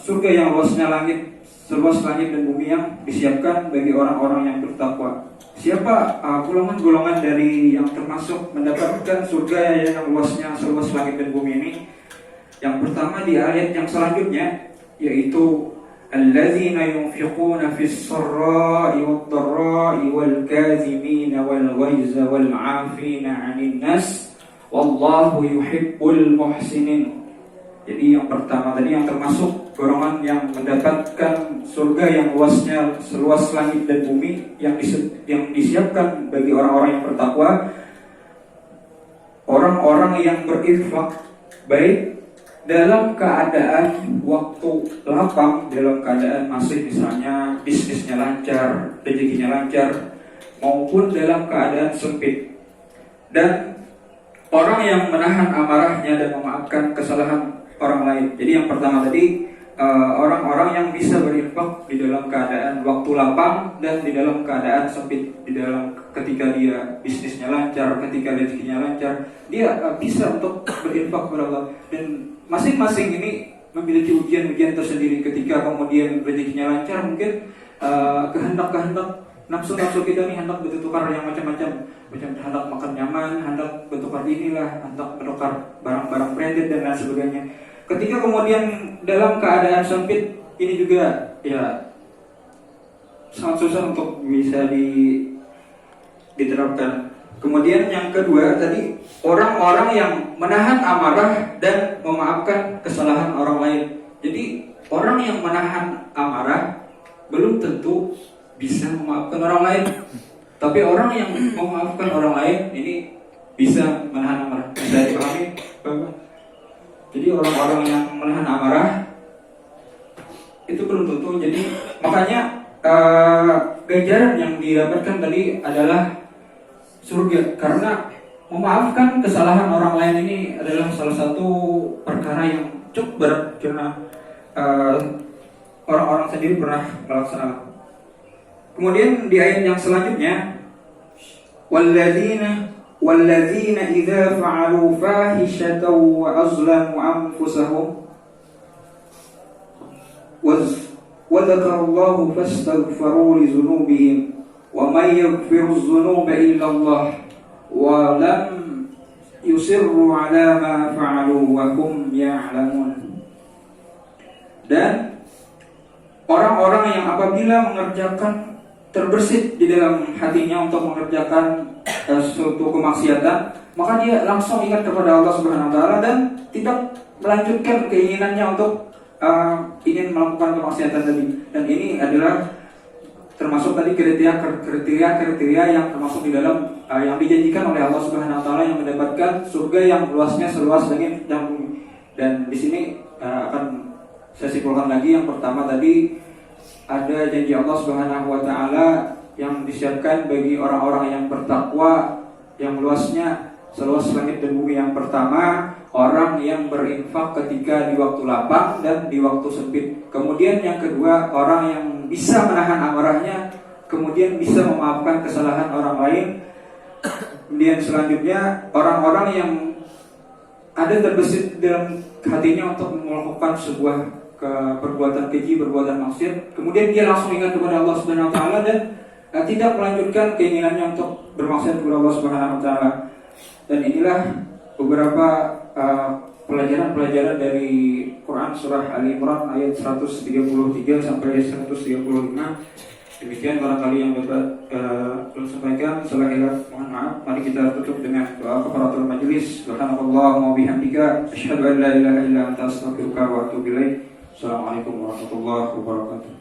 surga yang luasnya seluas langit dan bumi yang disiapkan bagi orang-orang yang bertakwa. Siapa golongan-golongan dari yang termasuk mendapatkan surga yang luasnya seluas langit dan bumi ini? Yang pertama di ayat yang selanjutnya, yaitu alladzina yunfiquna fis sarra'i wad dharra'i wal kazimina wal ghaiza wal 'afina 'anil nas wallahu yuhibbul muhsinin. Jadi yang pertama tadi yang termasuk golongan yang mendapatkan surga yang luasnya seluas langit dan bumi yang disiapkan bagi orang-orang yang bertakwa, orang-orang yang berinfak baik dalam keadaan waktu lapang, dalam keadaan masih misalnya bisnisnya lancar, rezekinya lancar, maupun dalam keadaan sempit. Dan orang yang menahan amarahnya dan memaafkan kesalahan orang lain. Jadi yang pertama tadi orang-orang yang bisa berinfak di dalam keadaan waktu lapang dan di dalam keadaan sempit, di dalam ketika dia bisnisnya lancar, ketika rezekinya lancar, dia bisa untuk berinfak kepada Allah. Dan masing-masing ini memiliki ujian-ujian tersendiri. Ketika kemudian rezekinya lancar, mungkin kehendak-kehendak nafsu-nafsu kita nih hendak bertukar yang macam-macam, hendak makan nyaman, hendak bertukar inilah, hendak bertukar barang-barang branded dan lain sebagainya. Ketika kemudian dalam keadaan sempit, ini juga ya sangat susah untuk bisa diterapkan. Kemudian yang kedua tadi, orang-orang yang menahan amarah dan memaafkan kesalahan orang lain. Jadi orang yang menahan amarah belum tentu bisa memaafkan orang lain, tapi orang yang memaafkan orang lain ini bisa menahan amarah. Bisa dipahami, Bapak? Jadi orang-orang yang menahan amarah itu belum tentu. Jadi makanya ganjaran yang didapatkan tadi adalah surga, karena memaafkan kesalahan orang lain ini adalah salah satu perkara yang cukup berat, karena orang-orang sendiri pernah melaksanakan. Kemudian di ayat yang selanjutnya, walladzina idza fa'alu fahishatan wa azlamu anfusahum wa dzakarallaha fastaghfiru li dzunubihim wa may yaghfiru dzunuba illa Allah wa lam yusirru 'ala ma fa'alu wa hum ya'lamun. Dan orang-orang yang apabila mengerjakan terbersit di dalam hatinya untuk mengerjakan suatu kemaksiatan, maka dia langsung ingat kepada Allah Subhanahu wa taala dan tidak melanjutkan keinginannya untuk ingin melakukan kemaksiatan tadi. Dan ini adalah termasuk tadi kriteria yang termasuk di dalam yang dijanjikan oleh Allah Subhanahu wa taala yang mendapatkan surga yang luasnya seluas langit dan bumi. Dan di sini akan saya simpulkan lagi, yang pertama tadi ada janji Allah Subhanahu wa taala yang disiapkan bagi orang-orang yang bertakwa yang luasnya seluas langit dan bumi. Yang pertama, orang yang berinfak ketika di waktu lapang dan di waktu sempit. Kemudian yang kedua, orang yang bisa menahan amarahnya, kemudian bisa memaafkan kesalahan orang lain. Kemudian selanjutnya, orang-orang yang ada terbesit dalam hatinya untuk melakukan sebuah perbuatan keji, perbuatan maksiat, kemudian dia langsung ingat kepada Allah Subhanahu wa taala dan tidak melanjutkan keinginannya untuk bermaksiat kepada Allah Subhanahu wa taala. Dan inilah beberapa pelajaran-pelajaran dari Quran surah Ali Imran ayat 133 sampai 135. Demikian barangkali yang dapat belum sampaikan. Salah hilaf mohon maaf. Mari kita tutup dengan doa kafaratul majelis. Subhanallah wa bihamdika asyhadu an la ilaha illa anta astaghfiruka wa atubu ilaik. Assalamualaikum warahmatullahi wabarakatuh.